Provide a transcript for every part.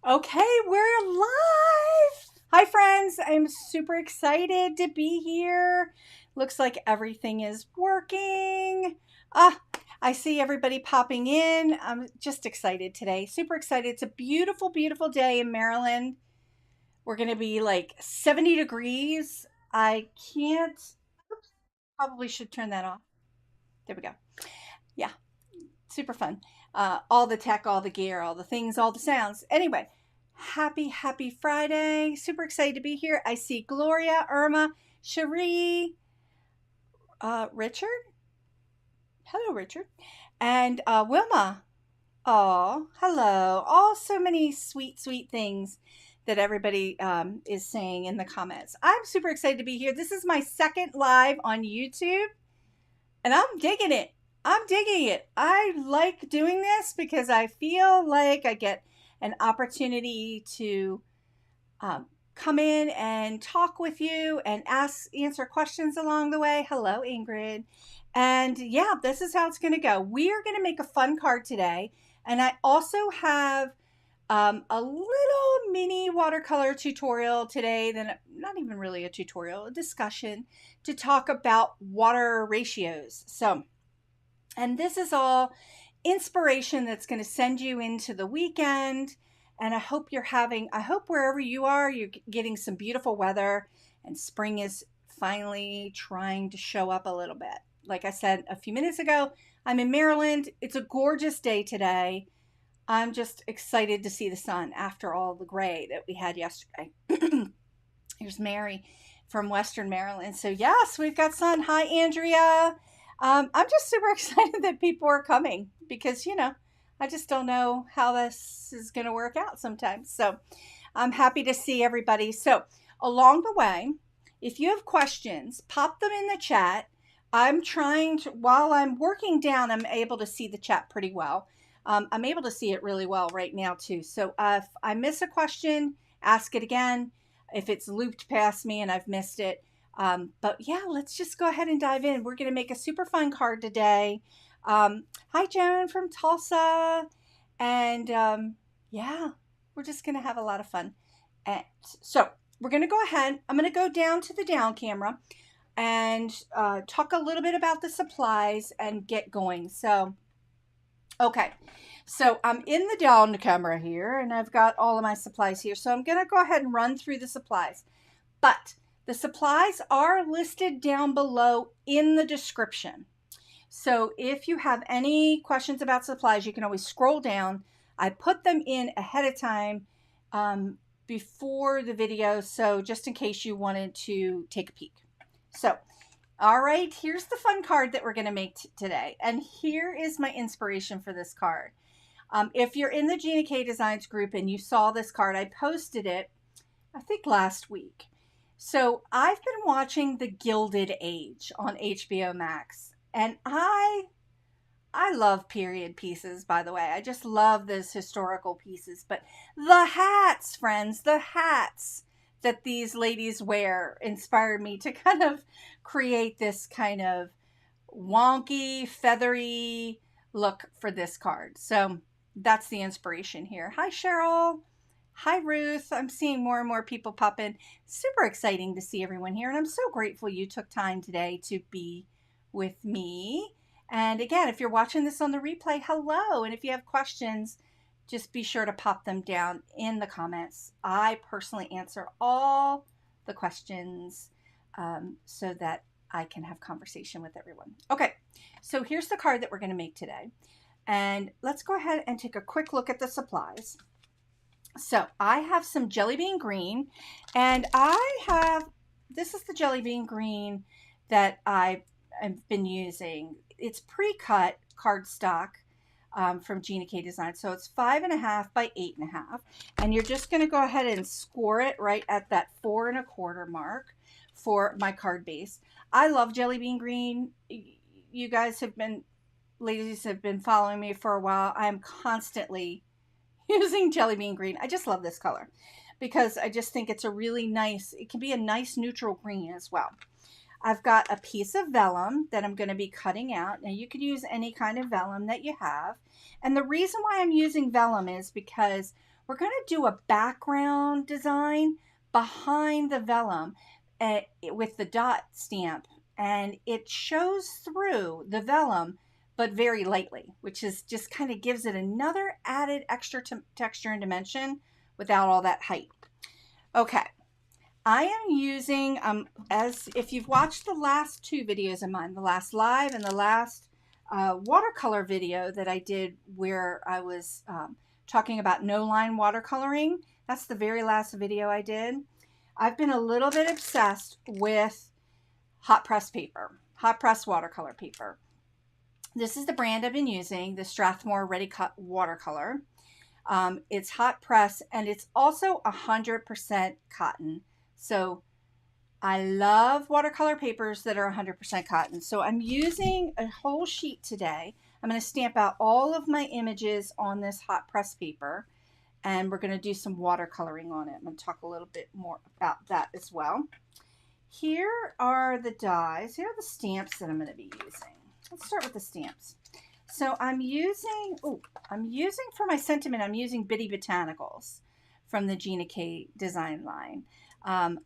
Okay, we're live. Hi, friends. I'm super excited to be here. Looks like everything is working. Ah, I see everybody popping in. I'm just excited today. Super excited. It's a beautiful, beautiful day in Maryland. We're going to be like 70 degrees. I can't, probably should turn that off. There we go. Yeah, super fun. All the tech, all the gear, all the things, all the sounds. Anyway, happy Friday. Super excited to be here. I see Gloria, Irma, Cherie, Richard. Hello, Richard. And Wilma. Oh, hello. All so many sweet, sweet things that everybody is saying in the comments. I'm super excited to be here. This is my second live on YouTube. And I'm digging it. I'm digging it. I like doing this because I feel like I get an opportunity to um, come in and talk with you and answer questions along the way. Hello, Ingrid. And yeah, this is how it's going to go. We are going to make a fun card today. And I also have a little mini watercolor tutorial today, then not even really a tutorial, a discussion to talk about water ratios. So, and this is all inspiration that's going to send you into the weekend. And I hope wherever you are, you're getting some beautiful weather and spring is finally trying to show up a little bit. Like I said a few minutes ago, I'm in Maryland. It's a gorgeous day today. I'm just excited to see the sun after all the gray that we had yesterday. Here's Mary from Western Maryland. So, yes, we've got sun. Hi, Andrea. I'm just super excited that people are coming because, I just don't know how this is going to work out sometimes. So, I'm happy to see everybody. So, along the way, if you have questions, pop them in the chat. I'm trying to, while I'm working down, I'm able to see the chat pretty well. I'm able to see it really well right now, too. So, if I miss a question, ask it again if it's looped past me and I've missed it. But yeah, let's just go ahead and dive in. We're going to make a super fun card today. Hi, Joan from Tulsa. And yeah, we're just going to have a lot of fun. And so we're going to go ahead. I'm going to go down to the down camera and talk a little bit about the supplies and get going. So, okay. So I'm in the down camera here and I've got all of my supplies here. So I'm going to go ahead and run through the supplies. But the supplies are listed down below in the description. So if you have any questions about supplies, you can always scroll down. I put them in ahead of time before the video, so just in case you wanted to take a peek. So, all right, here's the fun card that we're going to make today. And here is my inspiration for this card. If you're in the Gina K Designs group and you saw this card, I posted it, I think last week. So I've been watching The Gilded Age on HBO Max, and I love period pieces, by the way. I just love those historical pieces. But the hats, friends, the hats that these ladies wear inspired me to kind of create this kind of wonky, feathery look for this card. So that's the inspiration here. Hi, Cheryl. Hi, Ruth. I'm seeing more and more people pop in. Super exciting to see everyone here. And I'm so grateful you took time today to be with me. And again, if you're watching this on the replay, hello. And if you have questions, just be sure to pop them down in the comments. I personally answer all the questions so that I can have conversation with everyone. Okay, so here's the card that we're going to make today. And let's go ahead and take a quick look at the supplies. So I have some jelly bean green, and this is the jelly bean green that I've been using. It's pre-cut cardstock from Gina K Design. So it's 5.5 by 8.5. And you're just going to go ahead and score it right at that 4 1/4 mark for my card base. I love jelly bean green. You guys ladies have been following me for a while. I'm constantly using jelly bean green. I just love this color because I just think it's a really nice, it can be a nice neutral green as well. I've got a piece of vellum that I'm going to be cutting out. Now you could use any kind of vellum that you have. And the reason why I'm using vellum is because we're going to do a background design behind the vellum with the dot stamp, and it shows through the vellum but very lightly, which is just kind of gives it another added extra texture and dimension without all that height. Okay, I am using, as if you've watched the last two videos of mine, the last live and the last watercolor video that I did where I was talking about no line watercoloring, that's the very last video I did. I've been a little bit obsessed with hot press paper, hot press watercolor paper. This is the brand I've been using, the Strathmore Ready Cut Watercolor. It's hot press, and it's also 100% cotton. So I love watercolor papers that are 100% cotton. So I'm using a whole sheet today. I'm going to stamp out all of my images on this hot press paper, and we're going to do some watercoloring on it. I'm going to talk a little bit more about that as well. Here are the dies. Here are the stamps that I'm going to be using. Let's start with the stamps. So I'm using for my sentiment, I'm using Bitty Botanicals from the Gina design line.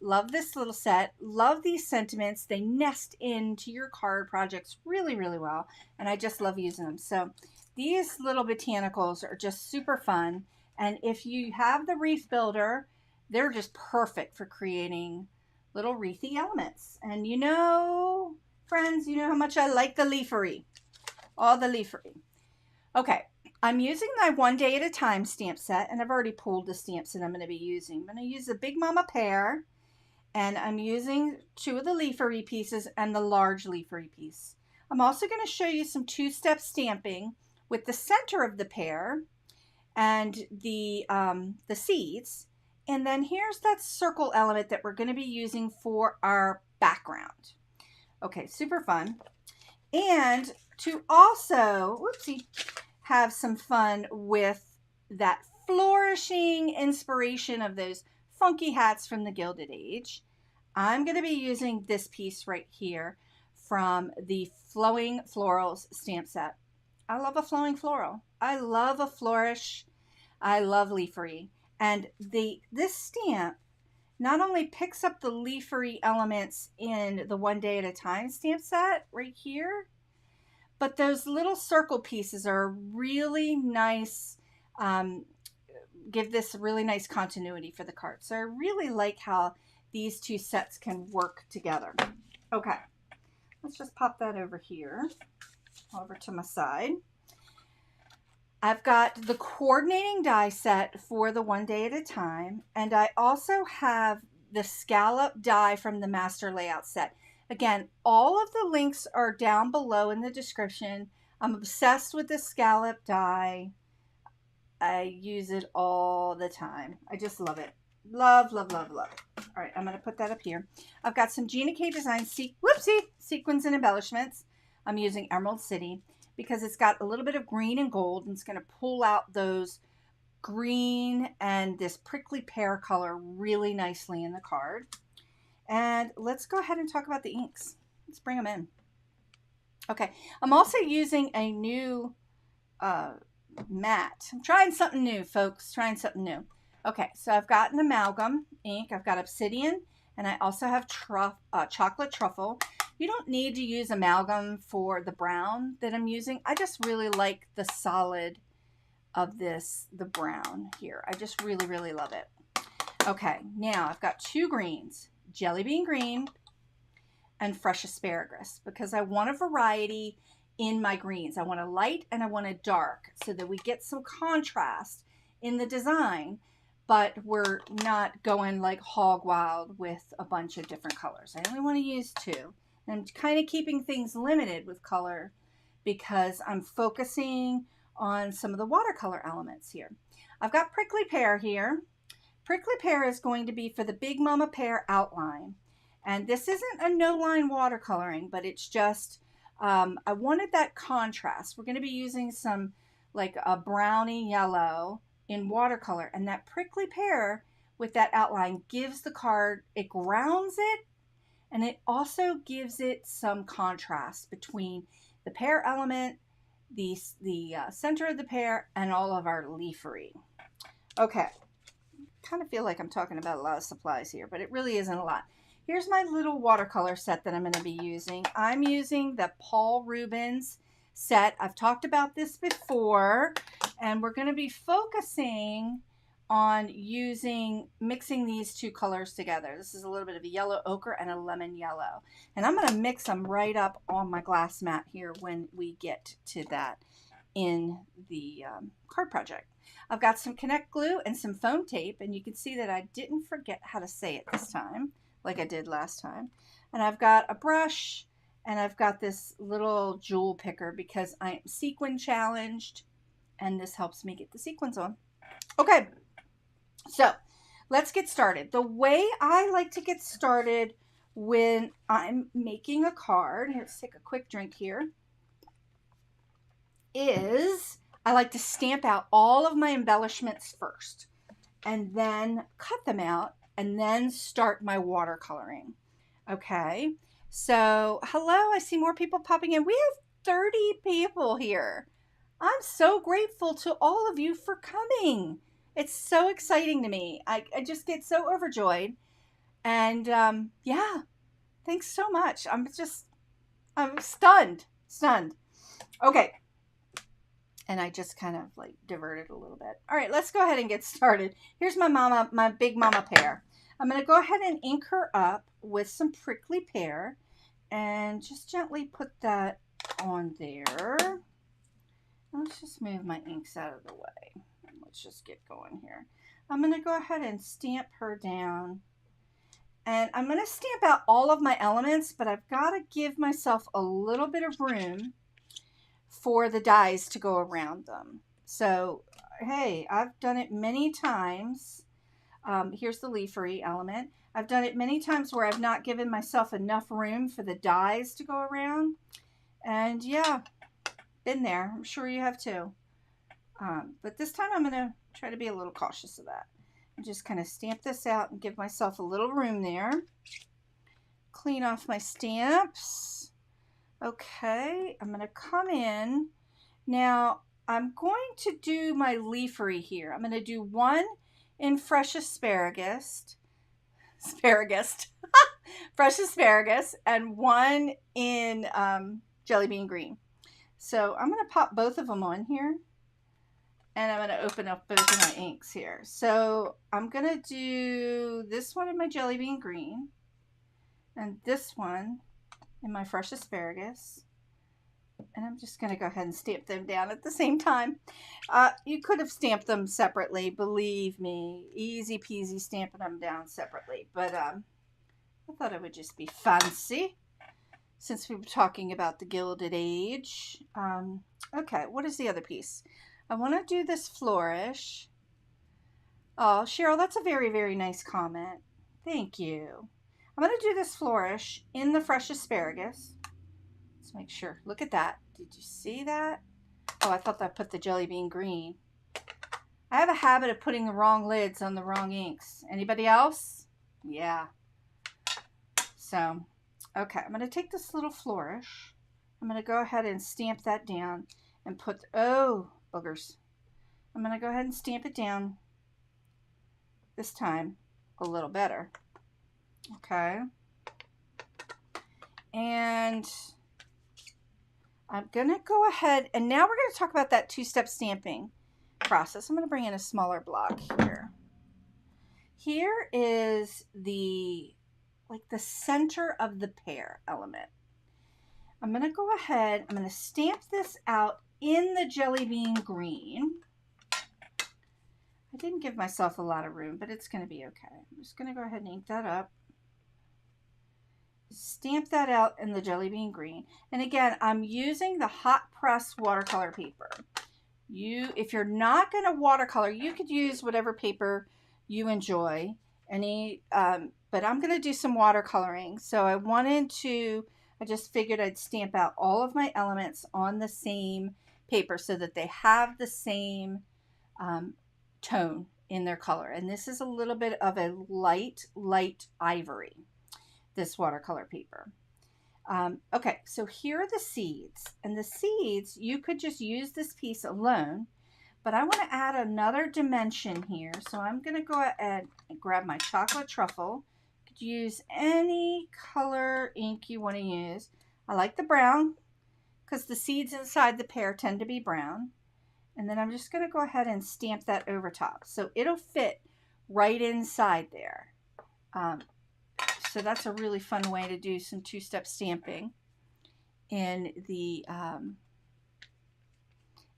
Love this little set. Love these sentiments. They nest into your card projects really, really well. And I just love using them. So these little botanicals are just super fun. And if you have the wreath builder, they're just perfect for creating little wreathy elements. And you know, friends, you know how much I like the leafery. All the leafery. Okay, I'm using my One Day at a Time stamp set, and I've already pulled the stamps that I'm going to be using. I'm going to use the Big Mama Pear, and I'm using 2 of the leafery pieces and the large leafery piece. I'm also going to show you some two-step stamping with the center of the pear and the seeds. And then here's that circle element that we're going to be using for our background. Okay, super fun. And to also, whoopsie, have some fun with that flourishing inspiration of those funky hats from the Gilded Age, I'm going to be using this piece right here from the Flowing Florals stamp set. I love a flowing floral. I love a flourish. I love leafery. And this stamp not only picks up the leafery elements in the One Day at a Time stamp set right here, but those little circle pieces are really nice, give this really nice continuity for the card. So I really like how these two sets can work together. Okay, let's just pop that over here, over to my side. I've got the coordinating die set for the One Day at a Time, and I also have the scallop die from the Master Layout set. Again, all of the links are down below in the description. I'm obsessed with the scallop die. I use it all the time. I just love it. Love, love, love, love it. All right, I'm going to put that up here. I've got some Gina K Design sequins and embellishments. I'm using Emerald City because it's got a little bit of green and gold, and it's going to pull out those green and this prickly pear color really nicely in the card. And let's go ahead and talk about the inks. Let's bring them in. Okay, I'm also using a new matte. I'm trying something new, folks. Trying something new. Okay, so I've got an Amalgam ink. I've got Obsidian, and I also have chocolate truffle. You don't need to use Amalgam for the brown that I'm using. I just really like the solid of this, the brown here. I just really, really love it. Okay, now I've got 2 greens, Jelly Bean Green and Fresh Asparagus, because I want a variety in my greens. I want a light and I want a dark so that we get some contrast in the design, but we're not going like hog wild with a bunch of different colors. I only want to use 2. And I'm kind of keeping things limited with color because I'm focusing on some of the watercolor elements here. I've got Prickly Pear here. Prickly Pear is going to be for the Big Mama Pear outline. And this isn't a no-line watercoloring, but it's just, I wanted that contrast. We're going to be using some like a brownie yellow in watercolor. And that Prickly Pear with that outline gives the card, it grounds it, and it also gives it some contrast between the pear element, the center of the pear, and all of our leafery. Okay, kind of feel like I'm talking about a lot of supplies here, but it really isn't a lot. Here's my little watercolor set that I'm going to be using. I'm using the Paul Rubens set. I've talked about this before, and we're going to be focusing on mixing these two colors together. This is a little bit of a yellow ochre and a lemon yellow. And I'm going to mix them right up on my glass mat here when we get to that in the card project. I've got some Connect glue and some foam tape, and you can see that I didn't forget how to say it this time, like I did last time. And I've got a brush, and I've got this little jewel picker because I'm sequin challenged, and this helps me get the sequins on. Okay, so let's get started. The way I like to get started when I'm making a card, let's take a quick drink here, is I like to stamp out all of my embellishments first and then cut them out and then start my watercoloring. Okay, so hello, I see more people popping in. We have 30 people here. I'm so grateful to all of you for coming. It's so exciting to me. I just get so overjoyed. And yeah, thanks so much. I'm stunned. Okay. And I just kind of like diverted a little bit. All right, let's go ahead and get started. Here's my big mama pear. I'm going to go ahead and ink her up with some prickly pear and just gently put that on there. Let's just move my inks out of the way. Let's just get going here. I'm going to go ahead and stamp her down. And I'm going to stamp out all of my elements, but I've got to give myself a little bit of room for the dies to go around them. So, hey, I've done it many times. Here's the leafery element. I've done it many times where I've not given myself enough room for the dies to go around. And yeah, been there. I'm sure you have too. But this time I'm going to try to be a little cautious of that. And just kind of stamp this out and give myself a little room there. Clean off my stamps. Okay, I'm going to come in. Now, I'm going to do my leafery here. I'm going to do one in fresh asparagus, fresh asparagus, and one in jelly bean green. So I'm going to pop both of them on here, and I'm going to open up both of my inks here. So I'm going to do this one in my jelly bean green, and this one in my fresh asparagus, and I'm just going to go ahead and stamp them down at the same time. You could have stamped them separately, believe me, easy peasy stamping them down separately, but I thought it would just be fancy since we were talking about the Gilded Age. Okay, what is the other piece? I want to do this flourish. Oh, Cheryl, that's a very, very nice comment. Thank you. I'm going to do this flourish in the fresh asparagus. Let's make sure. Look at that. Did you see that? Oh, I thought I put the jelly bean green. I have a habit of putting the wrong lids on the wrong inks. Anybody else? Yeah. So, okay. I'm going to take this little flourish. I'm going to go ahead and stamp that down and put, oh, boogers. I'm going to go ahead and stamp it down this time a little better. Okay, and I'm going to go ahead, and now we're going to talk about that two-step stamping process. I'm going to bring in a smaller block here. Here is the center of the pear element. I'm going to go ahead, I'm going to stamp this out in the jelly bean green. I didn't give myself a lot of room, but it's going to be okay. I'm just going to go ahead and ink that up. Stamp that out in the jelly bean green. And again, I'm using the hot press watercolor paper. If you're not going to watercolor, you could use whatever paper you enjoy. But I'm going to do some watercoloring. So I just figured I'd stamp out all of my elements on the same paper so that they have the same tone in their color. And this is a little bit of a light ivory, this watercolor paper. Okay, so here are the seeds. And the seeds, you could just use this piece alone, but I want to add another dimension here. So I'm going to go ahead and grab my chocolate truffle. You could use any color ink you want to use. I like the brown because the seeds inside the pear tend to be brown. And then I'm just going to go ahead and stamp that over top. So it'll fit right inside there. So that's a really fun way to do some two-step stamping in the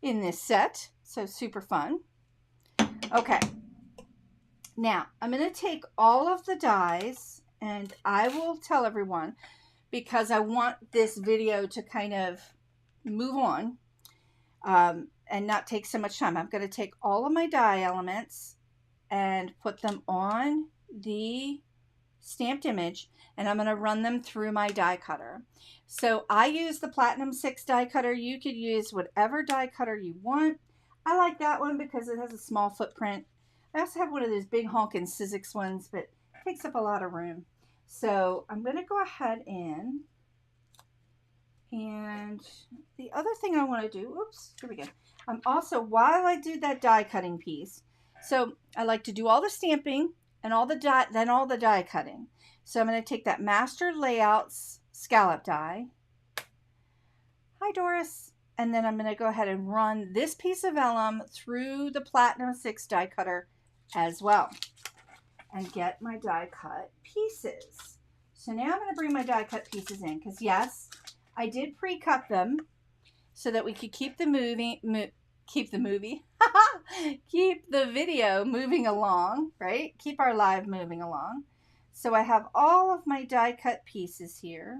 in this set. So super fun. Okay, now I'm going to take all of the dies, and I will tell everyone, because I want this video to kind of move on and not take so much time. I'm going to take all of my die elements and put them on the stamped image, and I'm going to run them through my die cutter. So I use the Platinum 6 die cutter. You could use whatever die cutter you want. I like that one because it has a small footprint. I also have one of those big honkin' Sizzix ones, but it takes up a lot of room. So I'm going to go ahead and the other thing I want to do, oops, here we go. Also, while I do that die cutting piece, so I like to do all the stamping and all the die cutting. So I'm going to take that Master Layouts scallop die. Hi, Doris. And then I'm going to go ahead and run this piece of vellum through the Platinum 6 die cutter as well and get my die cut pieces. So now I'm going to bring my die cut pieces in because, yes, I did pre-cut them so that we could keep the keep the video moving along, right? Keep our live moving along. So I have all of my die cut pieces here.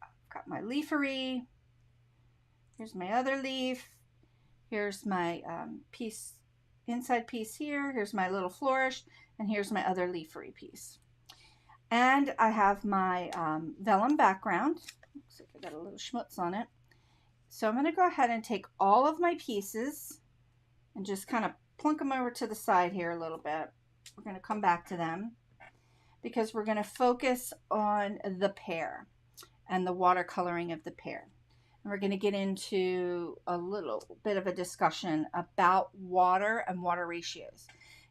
I've got my leafery. Here's my other leaf. Here's my inside piece here. Here's my little flourish, and here's my other leafery piece. And I have my vellum background. Looks like I got a little schmutz on it. So I'm going to go ahead and take all of my pieces and just kind of plunk them over to the side here a little bit. We're going to come back to them because we're going to focus on the pear and the watercoloring of the pear. And we're going to get into a little bit of a discussion about water and water ratios.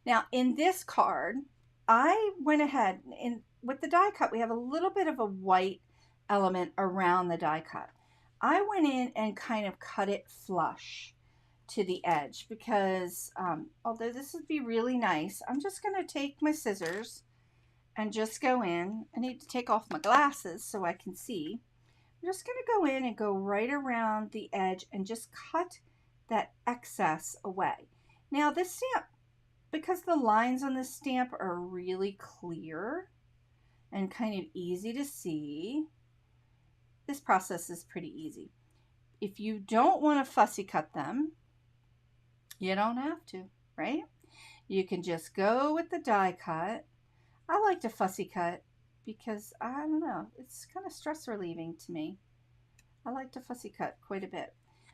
Now, in this card, I went ahead and with the die cut, we have a little bit of a white element around the die cut. I went in and kind of cut it flush to the edge because although this would be really nice, I'm just going to take my scissors and just go in. I need to take off my glasses so I can see. I'm just going to go in and go right around the edge and just cut that excess away. Now this stamp, because the lines on this stamp are really clear and kind of easy to see, this process is pretty easy. If you don't want to fussy cut them, you don't have to, right? You can just go with the die cut. I like to fussy cut because, I don't know, it's kind of stress relieving to me. I like to fussy cut quite a bit.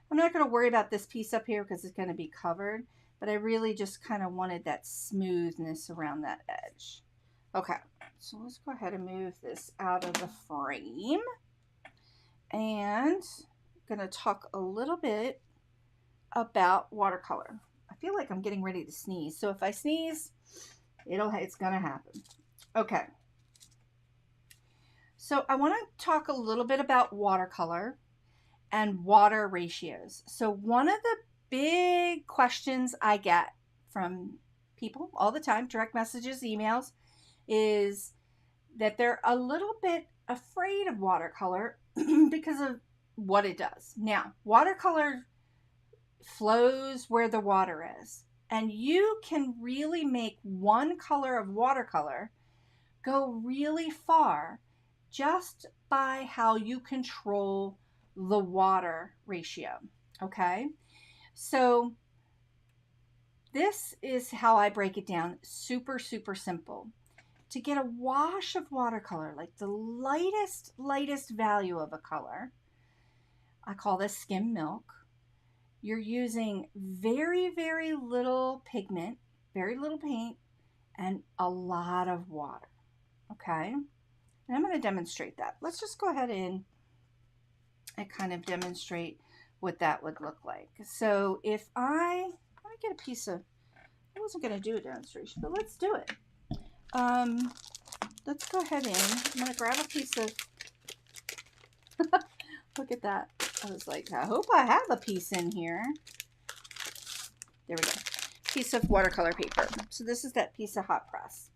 I'm not going to worry about this piece up here because it's going to be covered, but I really just kind of wanted that smoothness around that edge. Okay, so let's go ahead and move this out of the frame. And I'm going to talk a little bit about watercolor. I feel like I'm getting ready to sneeze. So if I sneeze, it's going to happen. Okay. So I want to talk a little bit about watercolor and water ratios. So one of the big questions I get from people all the time, direct messages, emails, is that they're a little bit afraid of watercolor because of what it does. Now, watercolor flows where the water is, and you can really make one color of watercolor go really far just by how you control the water ratio. Okay, so this is how I break it down. Super simple. To get a wash of watercolor, like the lightest value of a color, I call this skim milk. You're using very little pigment, very little paint, and a lot of water. Okay, and I'm going to demonstrate that. Let's just go ahead and kind of demonstrate what that would look like. So if let me get a piece of, I wasn't going to do a demonstration, but let's do it. Let's go ahead in. I'm going to grab a piece of, look at that. I was like, I hope I have a piece in here. There we go. Piece of watercolor paper. So this is that piece of hot press.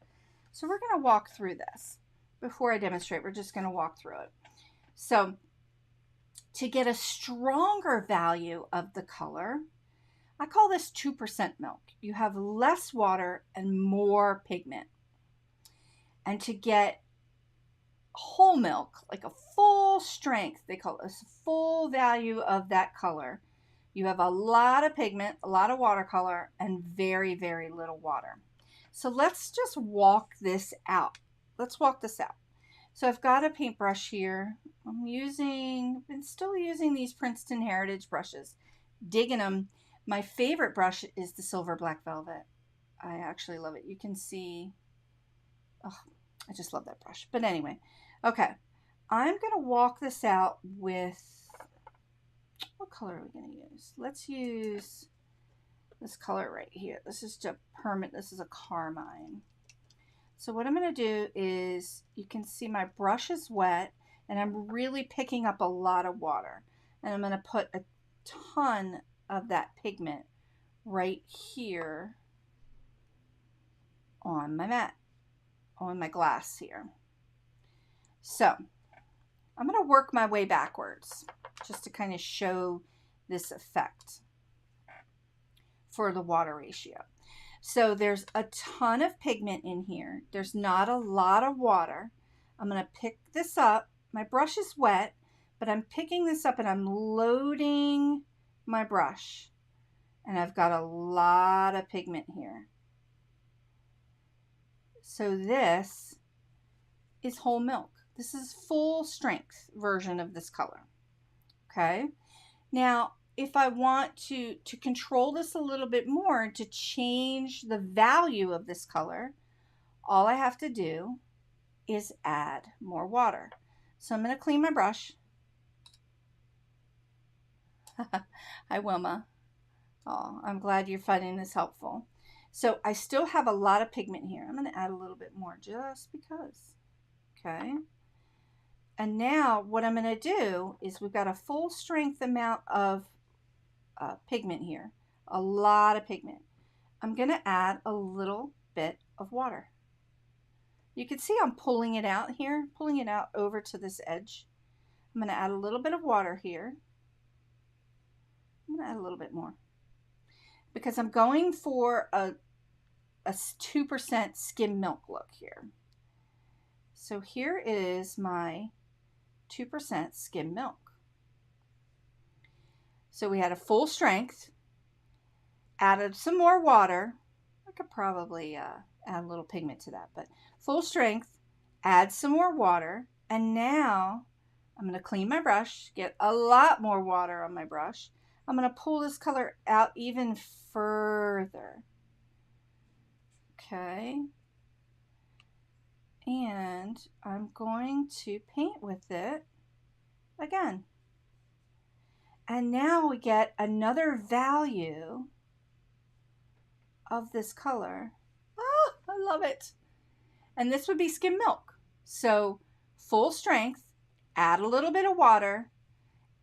So we're going to walk through this. Before I demonstrate, we're just going to walk through it. So to get a stronger value of the color, I call this 2% milk. You have less water and more pigment. And to get whole milk, like a full strength, they call it a full value of that color, you have a lot of pigment, a lot of watercolor, and very, very little water. So let's just walk this out. Let's walk this out. So I've got a paintbrush here. I've been still using these Princeton Heritage brushes, digging them. My favorite brush is the Silver Black Velvet. I actually love it. You can see, oh, I just love that brush. But anyway, okay, I'm going to walk this out with, what color are we going to use? Let's use this color right here. This is just permanent. This is a carmine. So what I'm going to do is, you can see my brush is wet and I'm really picking up a lot of water. And I'm going to put a ton of that pigment right here on my mat, on my glass here. So I'm going to work my way backwards just to kind of show this effect for the water ratio. So there's a ton of pigment in here. There's not a lot of water. I'm going to pick this up. My brush is wet, but I'm picking this up and I'm loading my brush. And I've got a lot of pigment here. So this is whole milk. This is full strength version of this color. Okay. Now, if I want to control this a little bit more, to change the value of this color, all I have to do is add more water. So I'm going to clean my brush. Hi, Wilma. Oh, I'm glad you're finding this helpful. So I still have a lot of pigment here. I'm going to add a little bit more just because. Okay. And now what I'm going to do is, we've got a full strength amount of pigment here, a lot of pigment. I'm going to add a little bit of water. You can see I'm pulling it out here, pulling it out over to this edge. I'm going to add a little bit of water here. I'm going to add a little bit more because I'm going for a 2% skim milk look here. So here is my 2% skim milk. So we had a full strength, added some more water. I could probably add a little pigment to that, but full strength, add some more water, and now I'm going to clean my brush, get a lot more water on my brush. I'm going to pull this color out even further. Okay. And I'm going to paint with it again. And now we get another value of this color. Oh, I love it. And this would be skim milk. So full strength, add a little bit of water,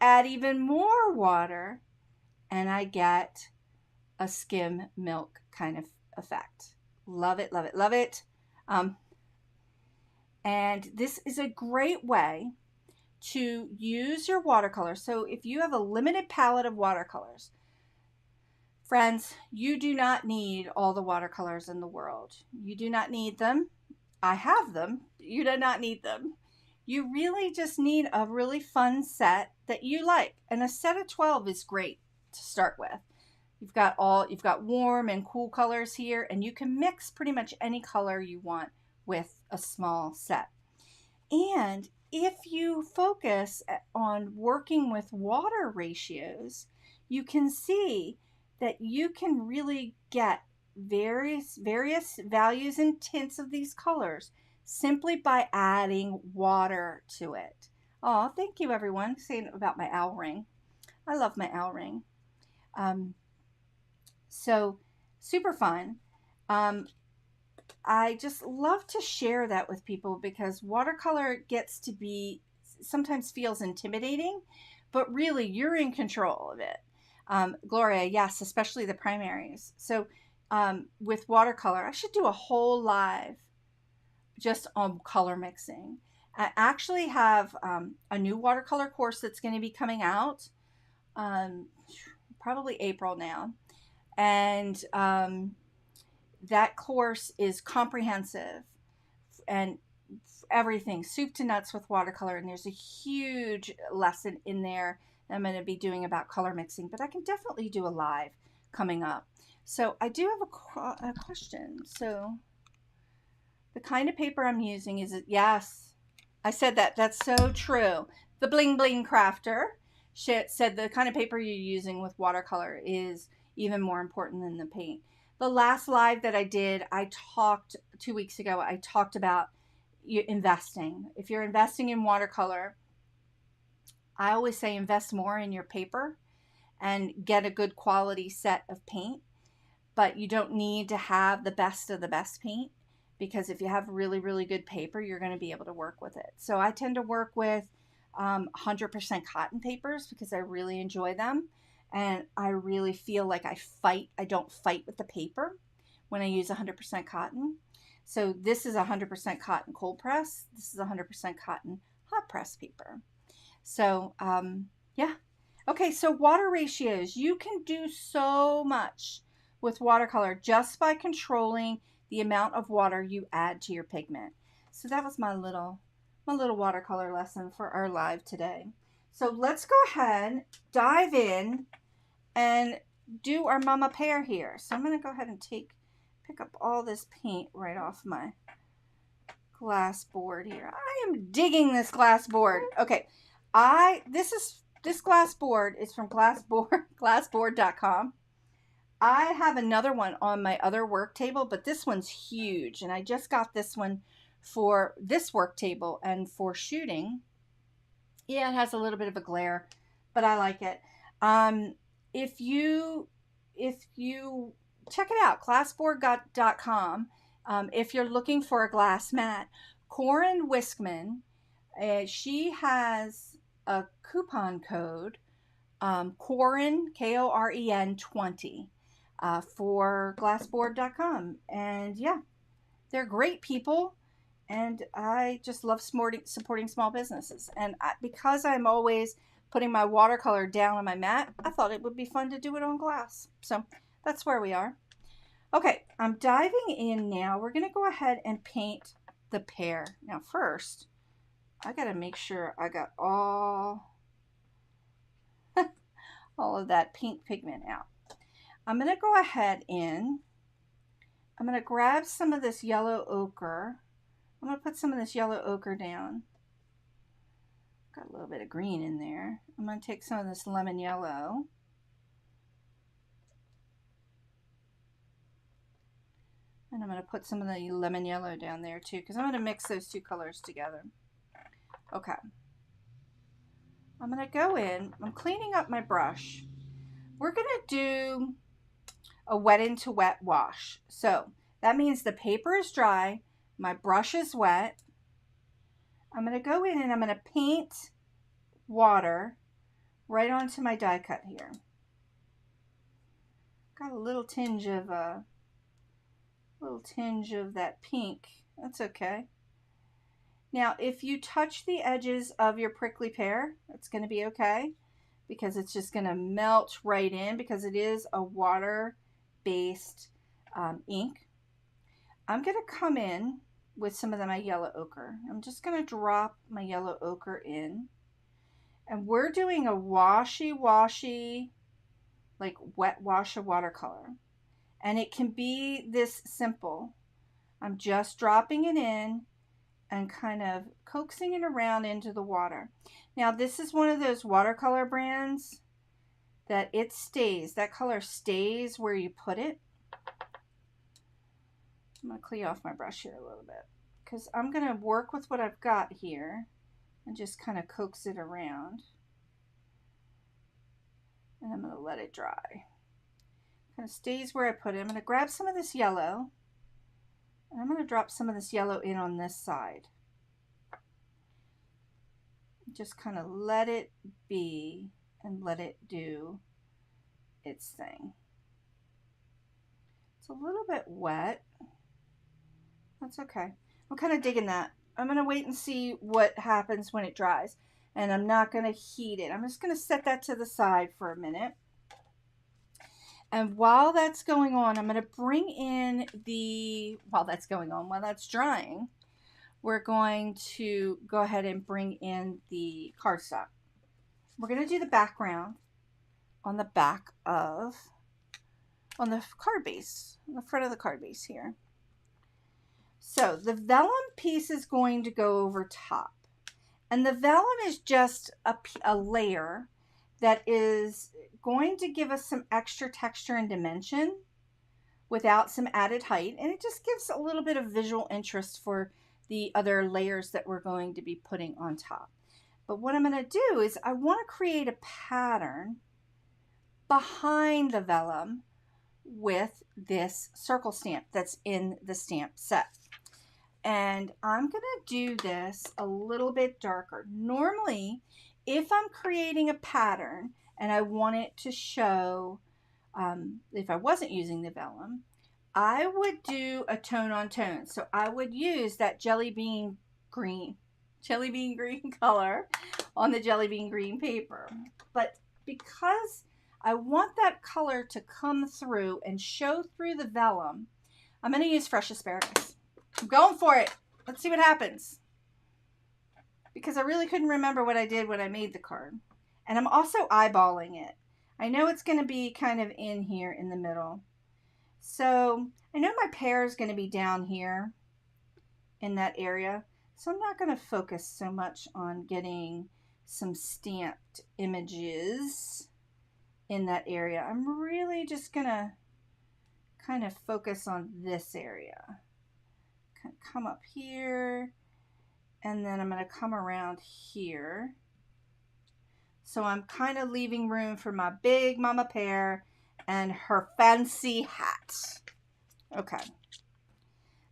add even more water, and I get a skim milk kind of effect. Love it, love it, love it. And this is a great way to use your watercolor. So if you have a limited palette of watercolors, friends, you do not need all the watercolors in the world. You do not need them. I have them. You do not need them. You really just need a really fun set that you like. And a set of 12 is great to start with. You've got warm and cool colors here, and you can mix pretty much any color you want with a small set. And if you focus on working with water ratios, you can see that you can really get various values and tints of these colors simply by adding water to it. Oh, thank you everyone saying about my owl ring. I love my owl ring. Um, so super fun. Um, I just love to share that with people because watercolor gets to be sometimes feels intimidating, but really you're in control of it. Gloria, yes, especially the primaries. So with watercolor, I should do a whole live just on color mixing. I actually have a new watercolor course that's going to be coming out probably April now. And that course is comprehensive and everything, soup to nuts with watercolor. And there's a huge lesson in there that I'm going to be doing about color mixing, but I can definitely do a live coming up. So I do have a question. So the kind of paper I'm using is it? Yes, I said that. That's so true. The Bling Bling Crafter said the kind of paper you're using with watercolor is even more important than the paint. The last live that I did, I talked 2 weeks ago, I talked about investing. If you're investing in watercolor, I always say invest more in your paper and get a good quality set of paint. But you don't need to have the best of the best paint, because if you have really, really good paper, you're going to be able to work with it. So I tend to work with 100% cotton papers because I really enjoy them. And I really feel like I don't fight with the paper when I use 100% cotton. So this is 100% cotton cold press. This is 100% cotton hot press paper. So yeah. Okay, so water ratios. You can do so much with watercolor just by controlling the amount of water you add to your pigment. So that was my little watercolor lesson for our live today. So let's go ahead, dive in, and do our mama pear here. So I'm going to go ahead and pick up all this paint right off my glass board here. I am digging this glass board. Okay, this glass board is from glassboard.com. I have another one on my other work table, but this one's huge, and I just got this one for this work table and for shooting. Yeah, it has a little bit of a glare, but I like it. If you check it out, glassboard.com. If you're looking for a glass mat, Corin Wiskman, she has a coupon code, Corin, Koren 20, for glassboard.com. And yeah, they're great people. And I just love supporting small businesses. And because I'm always putting my watercolor down on my mat, I thought it would be fun to do it on glass. So that's where we are. Okay, I'm diving in now. We're going to go ahead and paint the pear. Now first, I got to make sure I got all of that pink pigment out. I'm going to go ahead and I'm going to grab some of this yellow ochre. I'm going to put some of this yellow ochre down. Got a little bit of green in there. I'm going to take some of this lemon yellow. And I'm going to put some of the lemon yellow down there too, because I'm going to mix those two colors together. Okay. I'm going to go in. I'm cleaning up my brush. We're going to do a wet into wet wash. So that means the paper is dry. My brush is wet. I'm going to go in and I'm going to paint water right onto my die cut here. Got a little tinge of that pink. That's okay. Now, if you touch the edges of your prickly pear, that's going to be okay, because it's just going to melt right in, because it is a water-based ink. I'm going to come in with some of my yellow ochre. I'm just going to drop my yellow ochre in. And we're doing a washy, like wet wash of watercolor. And it can be this simple. I'm just dropping it in and kind of coaxing it around into the water. Now, this is one of those watercolor brands that it stays. That color stays where you put it. I'm going to clean off my brush here a little bit, because I'm going to work with what I've got here and just kind of coax it around. and I'm going to let it dry. Kind of stays where I put it. I'm going to grab some of this yellow, and I'm going to drop some of this yellow in on this side. Just kind of let it be and let it do its thing. It's a little bit wet. That's okay. I'm kind of digging that. I'm going to wait and see what happens when it dries. And I'm not going to heat it. I'm just going to set that to the side for a minute. And while that's going on, I'm going to bring in while that's drying, we're going to go ahead and bring in the cardstock. We're going to do the background on the card base, on the front of the card base here. So the vellum piece is going to go over top. And the vellum is just a layer that is going to give us some extra texture and dimension without some added height. And it just gives a little bit of visual interest for the other layers that we're going to be putting on top. But what I'm going to do is I want to create a pattern behind the vellum with this circle stamp that's in the stamp set. And I'm going to do this a little bit darker. Normally, if I'm creating a pattern and I want it to show, if I wasn't using the vellum, I would do a tone on tone. So I would use that jelly bean green color on the jelly bean green paper. But because I want that color to come through and show through the vellum, I'm going to use fresh asparagus. I'm going for it. Let's see what happens. Because I really couldn't remember what I did when I made the card. And I'm also eyeballing it. I know it's going to be kind of in here in the middle. So I know my pear is going to be down here in that area. So I'm not going to focus so much on getting some stamped images in that area. I'm really just going to kind of focus on this area. Come up here, and then I'm going to come around here. So I'm kind of leaving room for my big mama pear and her fancy hat. Okay.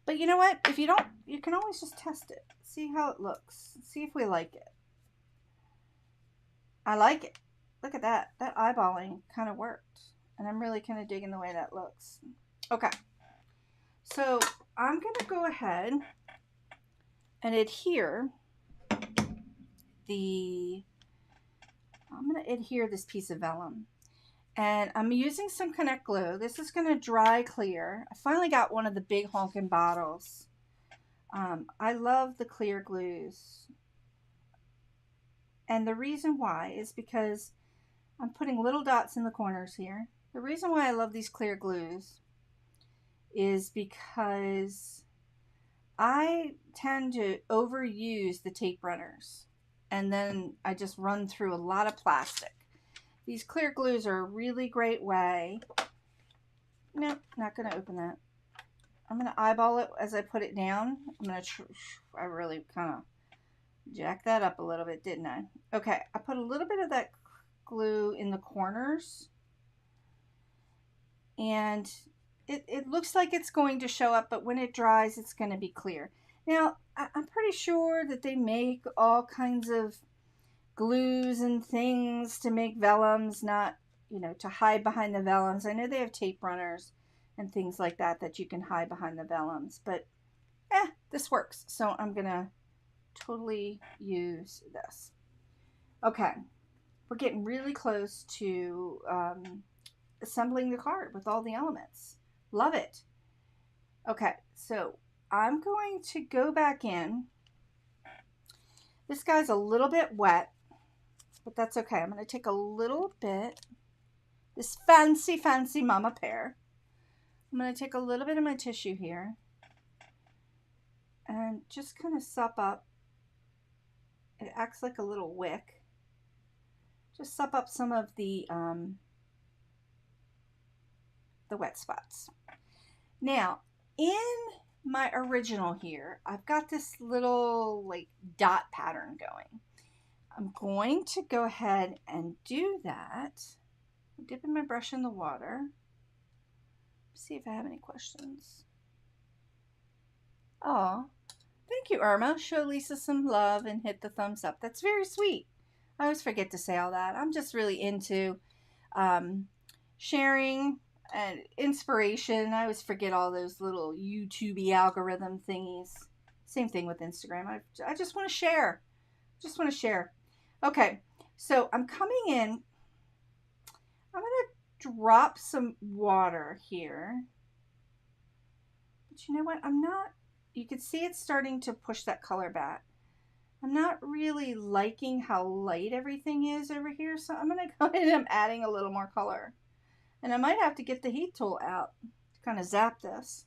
But you know what? If you don't, you can always just test it. See how it looks. See if we like it. I like it. Look at that. That eyeballing kind of worked. And I'm really kind of digging the way that looks. Okay. So I'm going to go ahead and adhere this piece of vellum. And I'm using some Connect glue. This is going to dry clear. I finally got one of the big honking bottles. I love the clear glues. And the reason why is because I'm putting little dots in the corners here. The reason why I love these clear glues is because I tend to overuse the tape runners, and then I just run through a lot of plastic. These clear glues are a really great way. Nope, not going to open that. I'm going to eyeball it as I put it down. I really kind of jacked that up a little bit, didn't I? Okay, I put a little bit of that glue in the corners, and it looks like it's going to show up, but when it dries, it's going to be clear. Now, I'm pretty sure that they make all kinds of glues and things to make vellums, not, to hide behind the vellums. I know they have tape runners and things like that that you can hide behind the vellums, but this works. So I'm going to totally use this. Okay, we're getting really close to assembling the card with all the elements. Love it. Okay, so I'm going to go back in. This guy's a little bit wet, but that's okay. I'm going to take a little bit, this fancy, fancy mama pear. I'm going to take a little bit of my tissue here and just kind of sup up. It acts like a little wick. Just sup up some of the wet spots. Now, in my original here, I've got this little like dot pattern going. I'm going to go ahead and do that I'm dipping my brush in the water. See if I have any questions. Oh, thank you, Irma. Show Lisa some love and hit the thumbs up. That's very sweet. I always forget to say all that. I'm just really into sharing and inspiration. I always forget all those little YouTube algorithm thingies. Same thing with Instagram. I just want to share. Just want to share. Okay, so I'm coming in. I'm going to drop some water here. But you know what? I'm not, you can see it's starting to push that color back. I'm not really liking how light everything is over here, so I'm going to go ahead and I'm adding a little more color. And I might have to get the heat tool out to kind of zap this.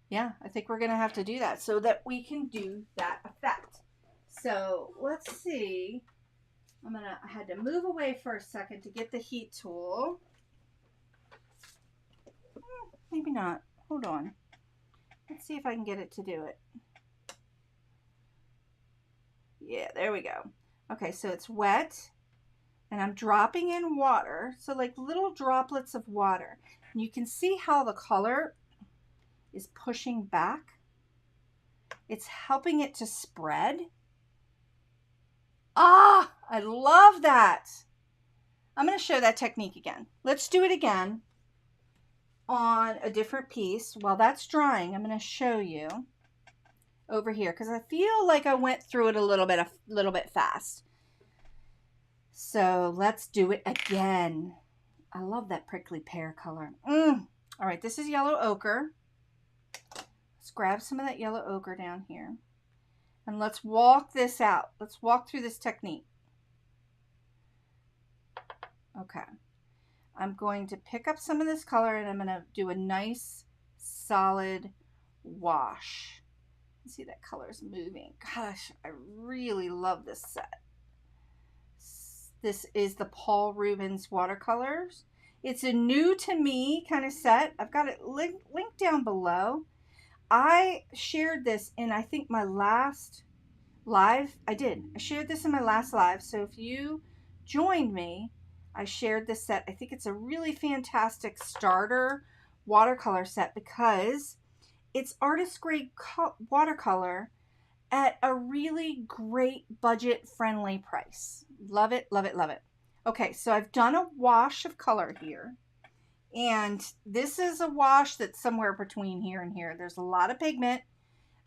Yeah, I think we're going to have to do that so that we can do that effect. So let's see. I had to move away for a second to get the heat tool. Maybe not. Hold on. Let's see if I can get it to do it. Yeah, there we go. Okay, so it's wet and I'm dropping in water. So like little droplets of water. And you can see how the color is pushing back. It's helping it to spread. Ah, I love that. I'm going to show that technique again. Let's do it again on a different piece. While that's drying, I'm going to show you over here because I feel like I went through it a little bit fast. So let's do it again. I love that prickly pear color. All right, this is yellow ochre. Let's grab some of that yellow ochre down here. And let's walk this out. Let's walk through this technique. Okay. I'm going to pick up some of this color and I'm going to do a nice solid wash. See that color's moving. Gosh, I really love this set. This is the Paul Rubens watercolors. It's a new to me kind of set. I've got it linked down below. I shared this in, I think, my last live. I shared this in my last live. So if you joined me, I shared this set. I think it's a really fantastic starter watercolor set because it's artist grade watercolor at a really great budget friendly price. Love it, love it, love it. Okay, so I've done a wash of color here. And this is a wash that's somewhere between here and here. There's a lot of pigment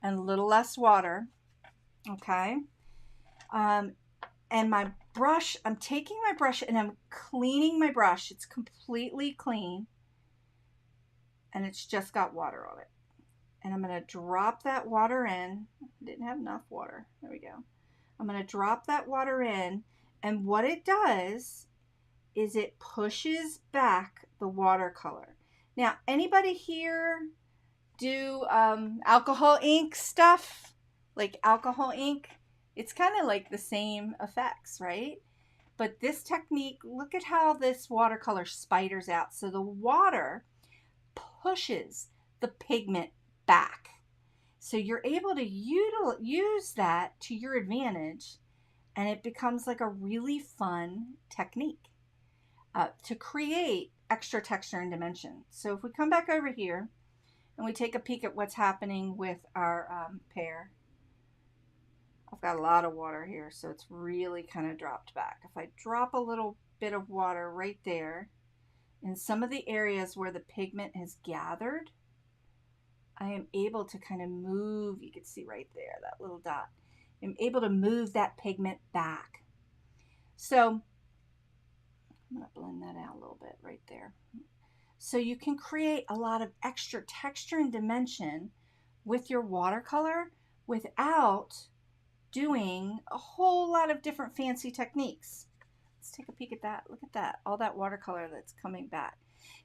and a little less water. Okay. And my brush, I'm taking my brush and I'm cleaning my brush. It's completely clean. And it's just got water on it. And I'm going to drop that water in. I didn't have enough water. There we go. I'm going to drop that water in. And what it does is it pushes back the watercolor. Now, anybody here do alcohol ink stuff? Like alcohol ink? It's kind of like the same effects, right? But this technique, look at how this watercolor spiders out. So the water pushes the pigment back. So you're able to use that to your advantage, and it becomes like a really fun technique to create extra texture and dimension. So if we come back over here and we take a peek at what's happening with our pear, I've got a lot of water here, so it's really kind of dropped back. If I drop a little bit of water right there in some of the areas where the pigment has gathered, I am able to kind of move, you can see right there, that little dot. I'm able to move that pigment back. So I'm going to blend that out a little bit right there. So you can create a lot of extra texture and dimension with your watercolor without doing a whole lot of different fancy techniques. Let's take a peek at that. Look at that. All that watercolor that's coming back.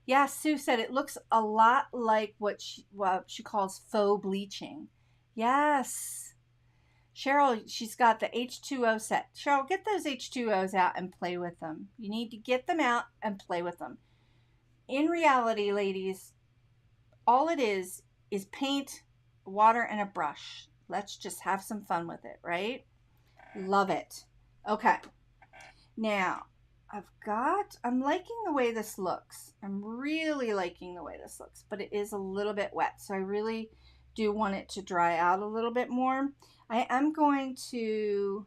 Yeah, Sue said it looks a lot like what she calls faux bleaching. Yes. Cheryl, she's got the H2O set. Cheryl, get those H2Os out and play with them. You need to get them out and play with them. In reality, ladies, all it is paint, water, and a brush. Let's just have some fun with it, right? Love it. Okay. Now, I'm liking the way this looks. I'm really liking the way this looks, but it is a little bit wet. So I really do want it to dry out a little bit more. I am going to,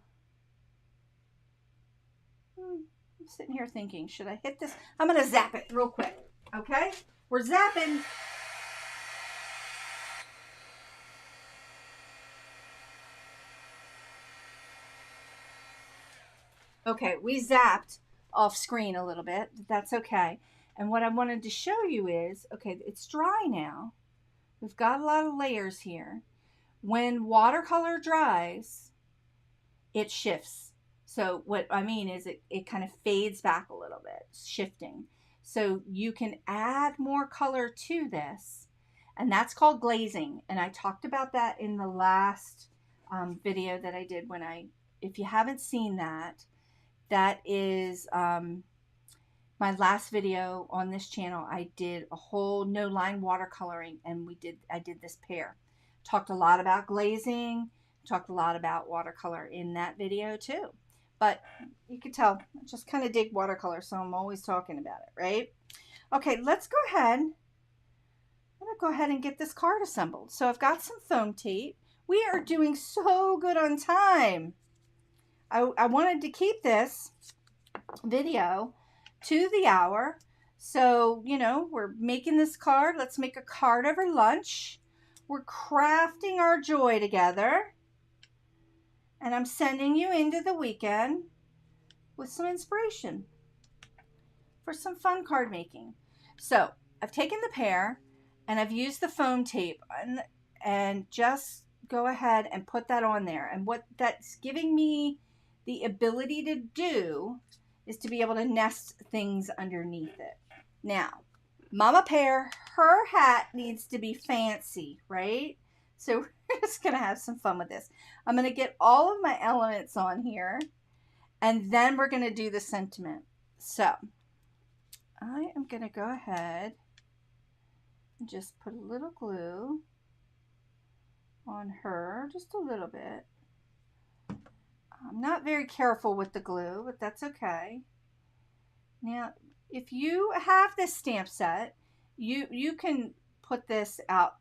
I'm sitting here thinking, should I hit this? I'm going to zap it real quick. Okay. We're zapping. Okay, we zapped off screen a little bit. That's okay. And what I wanted to show you is, okay, it's dry now. We've got a lot of layers here. When watercolor dries, it shifts. So what I mean is it kind of fades back a little bit, shifting. So you can add more color to this, and that's called glazing. And I talked about that in the last video that I did if you haven't seen that, that is my last video on this channel. I did a whole no line watercoloring, and I did this pear. Talked a lot about glazing, talked a lot about watercolor in that video too. But you can tell, I just kind of dig watercolor, so I'm always talking about it, right? Okay, let's go ahead. I'm going to go ahead and get this card assembled. So I've got some foam tape. We are doing so good on time. I wanted to keep this video to the hour. So, you know, we're making this card. Let's make a card over lunch. We're crafting our joy together. And I'm sending you into the weekend with some inspiration for some fun card making. So I've taken the pear and I've used the foam tape and just go ahead and put that on there. And what that's giving me the ability to do is to be able to nest things underneath it. Now, Mama Pear, her hat needs to be fancy, right? So we're just going to have some fun with this. I'm going to get all of my elements on here, and then we're going to do the sentiment. So I am going to go ahead and just put a little glue on her, just a little bit. I'm not very careful with the glue, but that's okay. Now, if you have this stamp set, you can put this out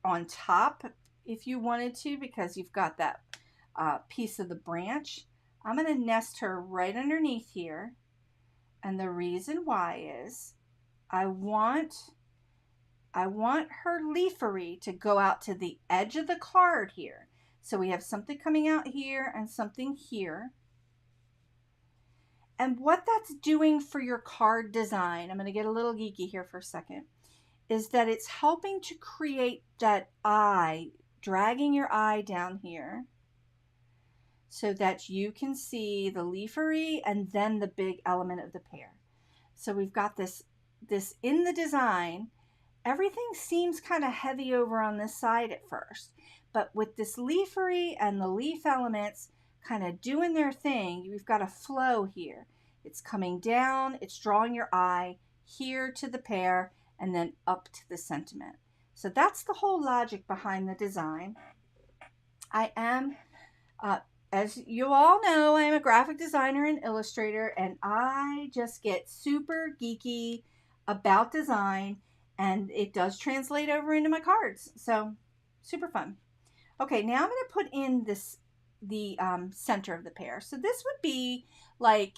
on top if you wanted to, because you've got that piece of the branch. I'm going to nest her right underneath here. And the reason why is I want her leafery to go out to the edge of the card here. So we have something coming out here and something here. And what that's doing for your card design, I'm going to get a little geeky here for a second, is that it's helping to create that eye, dragging your eye down here so that you can see the leafery and then the big element of the pear. So we've got this in the design. Everything seems kind of heavy over on this side at first, but with this leafery and the leaf elements kind of doing their thing, we've got a flow here. It's coming down, it's drawing your eye here to the pear and then up to the sentiment. So that's the whole logic behind the design. I am, as you all know, I am a graphic designer and illustrator, and I just get super geeky about design, and it does translate over into my cards. So super fun. Okay, now I'm going to put in the center of the pear. So this would be like,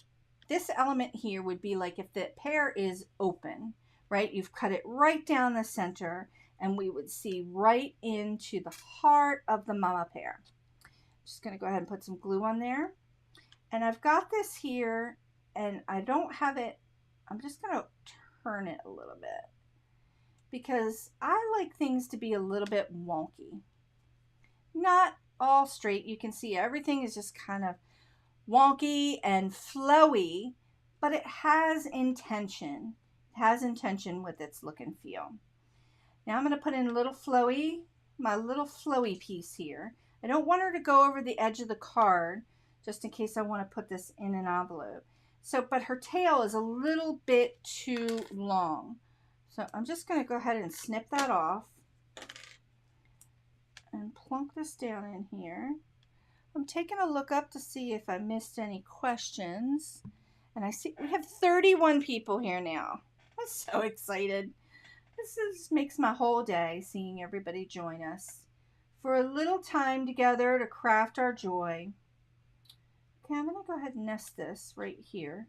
this element here would be like if the pear is open, right? You've cut it right down the center, and we would see right into the heart of the mama pear. Just going to go ahead and put some glue on there. And I've got this here, and I don't have it. I'm just going to turn it a little bit because I like things to be a little bit wonky. Not all straight. You can see everything is just kind of wonky and flowy, but it has intention. It has intention with its look and feel. Now I'm going to put in a little flowy, my little flowy piece here. I don't want her to go over the edge of the card, just in case I want to put this in an envelope. So, but her tail is a little bit too long. So I'm just going to go ahead and snip that off and plunk this down in here. I'm taking a look up to see if I missed any questions. And I see we have 31 people here now. I'm so excited. This makes my whole day seeing everybody join us for a little time together to craft our joy. Okay, I'm going to go ahead and nest this right here.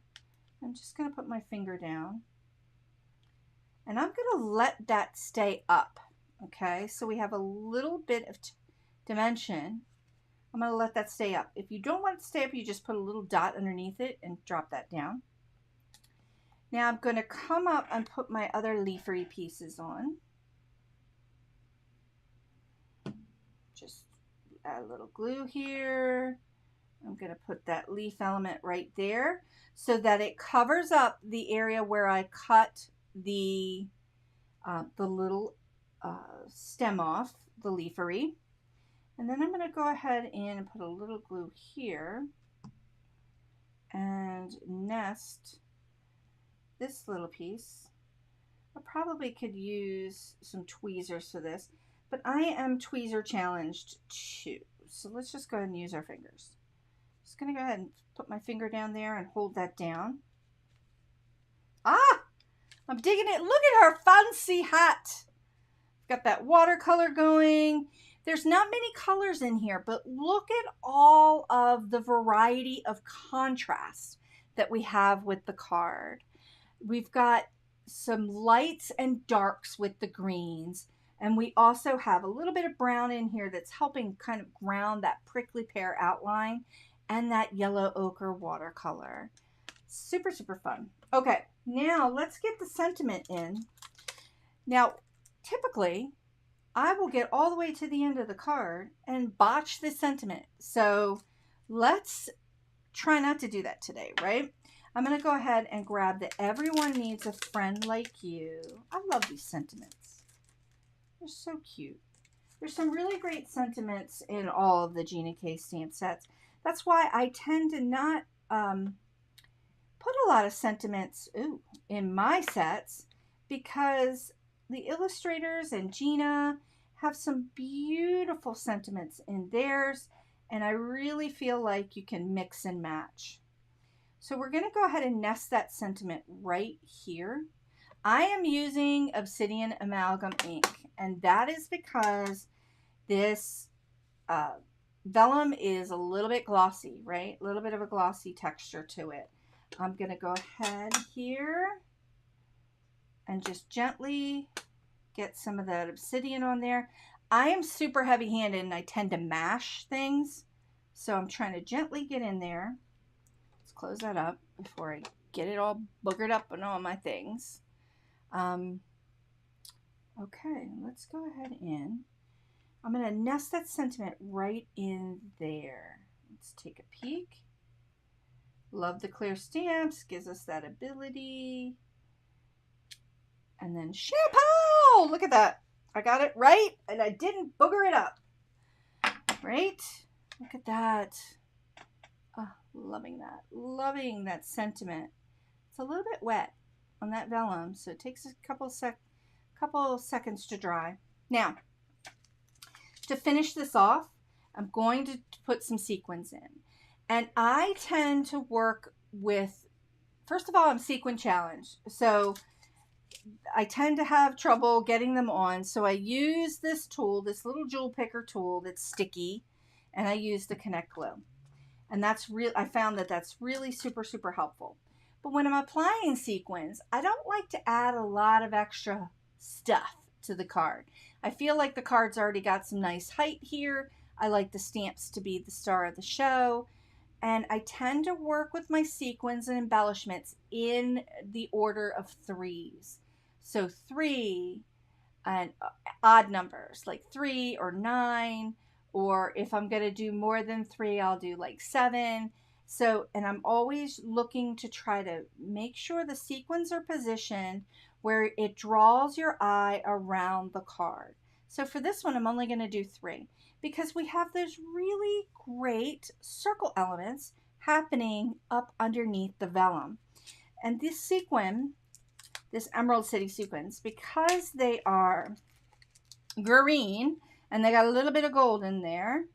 I'm just going to put my finger down. And I'm going to let that stay up. Okay, so we have a little bit of dimension. I'm going to let that stay up. If you don't want it to stay up, you just put a little dot underneath it and drop that down. Now I'm going to come up and put my other leafery pieces on. Just add a little glue here. I'm going to put that leaf element right there so that it covers up the area where I cut the little stem off, the leafery. And then I'm going to go ahead and put a little glue here and nest this little piece. I probably could use some tweezers for this, but I am tweezer challenged too. So let's just go ahead and use our fingers. Just going to go ahead and put my finger down there and hold that down. Ah! I'm digging it. Look at her fancy hat. Got that watercolor going. There's not many colors in here, but look at all of the variety of contrast that we have with the card. We've got some lights and darks with the greens, and we also have a little bit of brown in here that's helping kind of ground that prickly pear outline and that yellow ochre watercolor. Super, super fun. Okay, now let's get the sentiment in. Now, typically, I will get all the way to the end of the card and botch the sentiment. So let's try not to do that today, right? I'm going to go ahead and grab the Everyone Needs a Friend Like You. I love these sentiments. They're so cute. There's some really great sentiments in all of the Gina K stamp sets. That's why I tend to not put a lot of sentiments in my sets, because the illustrators and Gina have some beautiful sentiments in theirs, and I really feel like you can mix and match. So we're going to go ahead and nest that sentiment right here. I am using Obsidian Amalgam ink, and that is because this vellum is a little bit glossy, right? A little bit of a glossy texture to it. I'm going to go ahead here and just gently get some of that obsidian on there. I am super heavy-handed and I tend to mash things, so I'm trying to gently get in there. Let's close that up before I get it all boogered up on all my things. Okay, let's go ahead in. I'm going to nest that sentiment right in there. Let's take a peek. Love the clear stamps, gives us that ability. And then shampoo! Look at that. I got it right, and I didn't booger it up. Right? Look at that. Oh, loving that. Loving that sentiment. It's a little bit wet on that vellum, so it takes a couple seconds to dry. Now, to finish this off, I'm going to put some sequins in. And I tend to work with, first of all, I'm sequin challenged. So I tend to have trouble getting them on. So I use this tool, this little jewel picker tool that's sticky, and I use the Connect Glue. And that's real. I found that that's really super, super helpful. But when I'm applying sequins, I don't like to add a lot of extra stuff to the card. I feel like the card's already got some nice height here. I like the stamps to be the star of the show. And I tend to work with my sequins and embellishments in the order of threes. So 3 and odd numbers, like 3 or 9, or if I'm going to do more than 3, I'll do like 7. So, and I'm always looking to try to make sure the sequins are positioned where it draws your eye around the card. So for this one, I'm only going to do 3 because we have those really great circle elements happening up underneath the vellum. And this sequin, this Emerald City sequins, because they are green and they got a little bit of gold in there,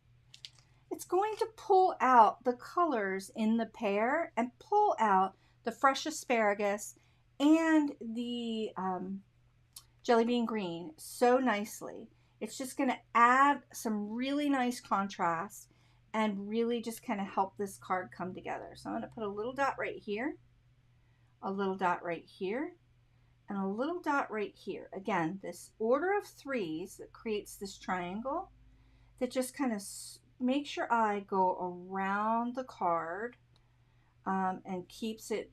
it's going to pull out the colors in the pear and pull out the fresh asparagus and the jelly bean green so nicely. It's just going to add some really nice contrast and really just kind of help this card come together. So I'm going to put a little dot right here, a little dot right here, and a little dot right here. Again, this order of threes that creates this triangle that just kind of makes your eye go around the card and keeps it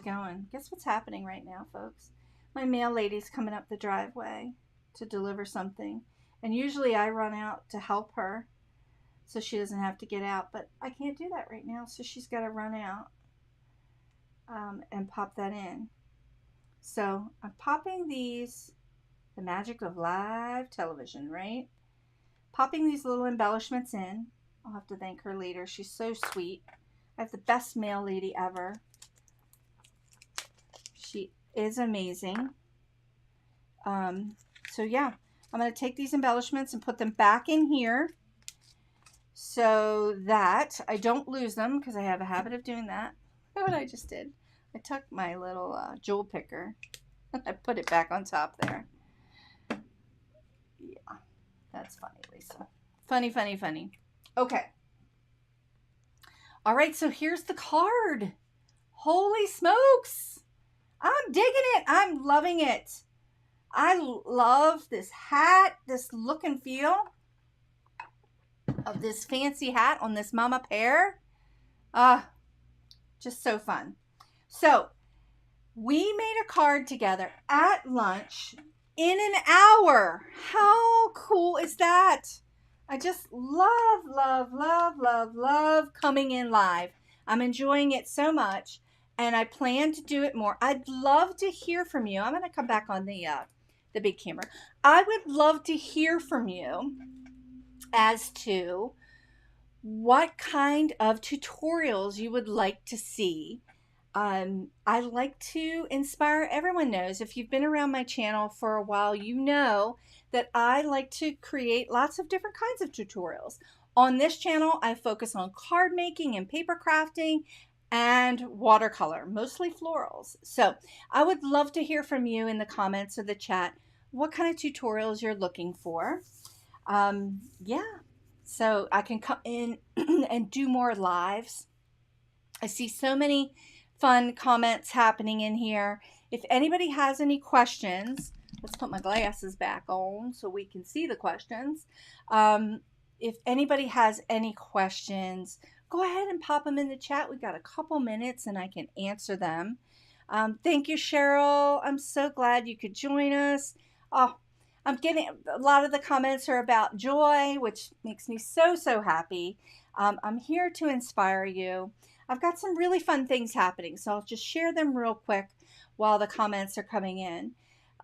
going. Guess what's happening right now, folks? My mail lady's coming up the driveway to deliver something, and usually I run out to help her so she doesn't have to get out, but I can't do that right now, so she's got to run out and pop that in. So I'm popping these, the magic of live television, right? Popping these little embellishments in. I'll have to thank her later. She's so sweet. I have the best mail lady ever. She is amazing. So yeah, I'm going to take these embellishments and put them back in here so that I don't lose them, because I have a habit of doing that. Look what I just did. I took my little jewel picker and I put it back on top there. Yeah, that's funny, Lisa. Funny, funny, funny. Okay. All right, so here's the card. Holy smokes. I'm digging it. I'm loving it. I love this hat, this look and feel of this fancy hat on this mama pear. Just so fun. So we made a card together at lunch in an hour. How cool is that? I just love, love, love, love, love coming in live. I'm enjoying it so much, and I plan to do it more. I'd love to hear from you. I'm going to come back on the big camera. I would love to hear from you as to what kind of tutorials you would like to see. I like to inspire. Everyone knows, if you've been around my channel for a while, you know that I like to create lots of different kinds of tutorials. On this channel, I focus on card making and paper crafting and watercolor, mostly florals. So I would love to hear from you in the comments or the chat, what kind of tutorials you're looking for. Yeah, so I can come in and do more lives. I see so many fun comments happening in here. If anybody has any questions, let's put my glasses back on so we can see the questions. If anybody has any questions, go ahead and pop them in the chat. We've got a couple minutes and I can answer them. Thank you, Cheryl. I'm so glad you could join us. Oh, I'm getting a lot of the comments are about joy, which makes me so, so happy. I'm here to inspire you. I've got some really fun things happening, so I'll just share them real quick while the comments are coming in.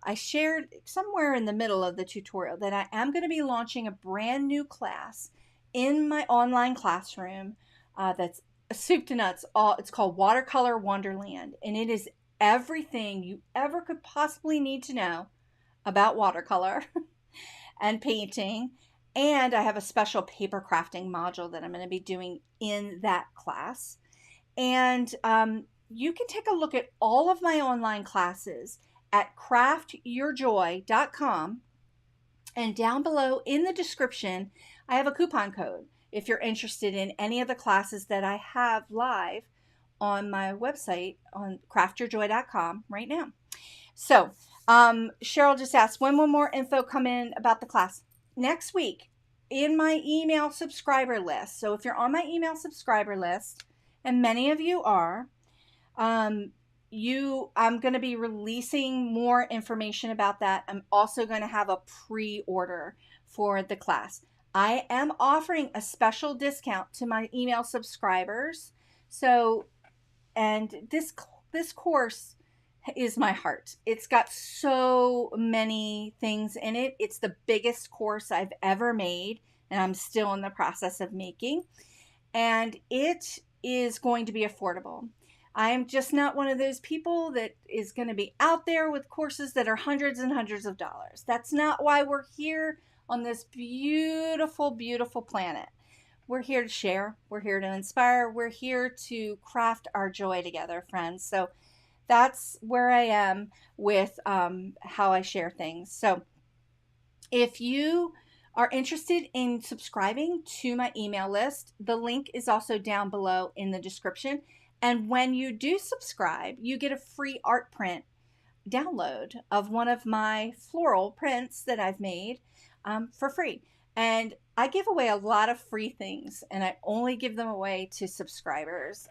I shared somewhere in the middle of the tutorial that I am going to be launching a brand new class in my online classroom that's soup to nuts. It's called Watercolor Wonderland, and it is everything you ever could possibly need to know about watercolor and painting. And I have a special paper crafting module that I'm going to be doing in that class. And you can take a look at all of my online classes at craftyourjoy.com. And down below in the description, I have a coupon code if you're interested in any of the classes that I have live on my website on craftyourjoy.com right now. So Cheryl just asked, when will more info come in about the class? Next week in my email subscriber list. So if you're on my email subscriber list, and many of you are, I'm going to be releasing more information about that. I'm also going to have a pre-order for the class. I am offering a special discount to my email subscribers. So, and this course is my heart. It's got so many things in it. It's the biggest course I've ever made, and I'm still in the process of making. And it is going to be affordable. I'm just not one of those people that is going to be out there with courses that are hundreds and hundreds of dollars. That's not why we're here on this beautiful, beautiful planet. we're here to share. We're here to inspire. We're here to craft our joy together, friends. So that's where I am with how I share things. So if you are interested in subscribing to my email list, the link is also down below in the description. And when you do subscribe, you get a free art print download of one of my floral prints that I've made for free. And I give away a lot of free things, and I only give them away to subscribers.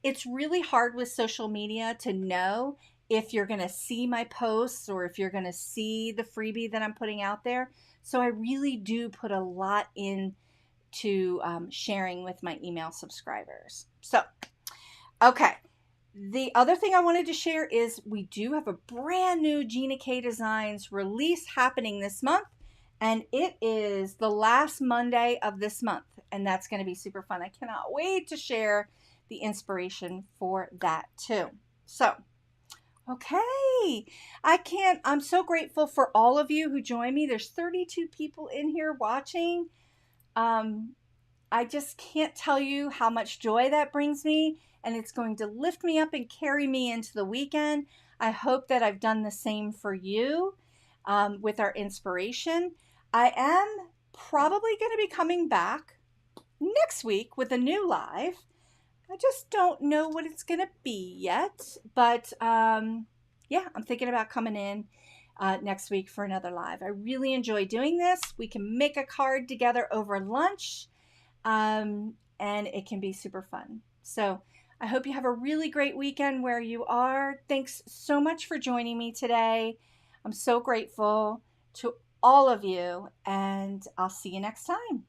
It's really hard with social media to know if you're going to see my posts or if you're going to see the freebie that I'm putting out there. So I really do put a lot into sharing with my email subscribers. So, okay. The other thing I wanted to share is we do have a brand new Gina K Designs release happening this month, and it is the last Monday of this month, and that's going to be super fun. I cannot wait to share the inspiration for that too. So, okay, I'm so grateful for all of you who join me. There's 32 people in here watching. I just can't tell you how much joy that brings me, and it's going to lift me up and carry me into the weekend. I hope that I've done the same for you with our inspiration. I am probably going to be coming back next week with a new live. I just don't know what it's going to be yet, but yeah, I'm thinking about coming in next week for another live. I really enjoy doing this. We can make a card together over lunch. And it can be super fun. So I hope you have a really great weekend where you are. Thanks so much for joining me today. I'm so grateful to all of you, and I'll see you next time.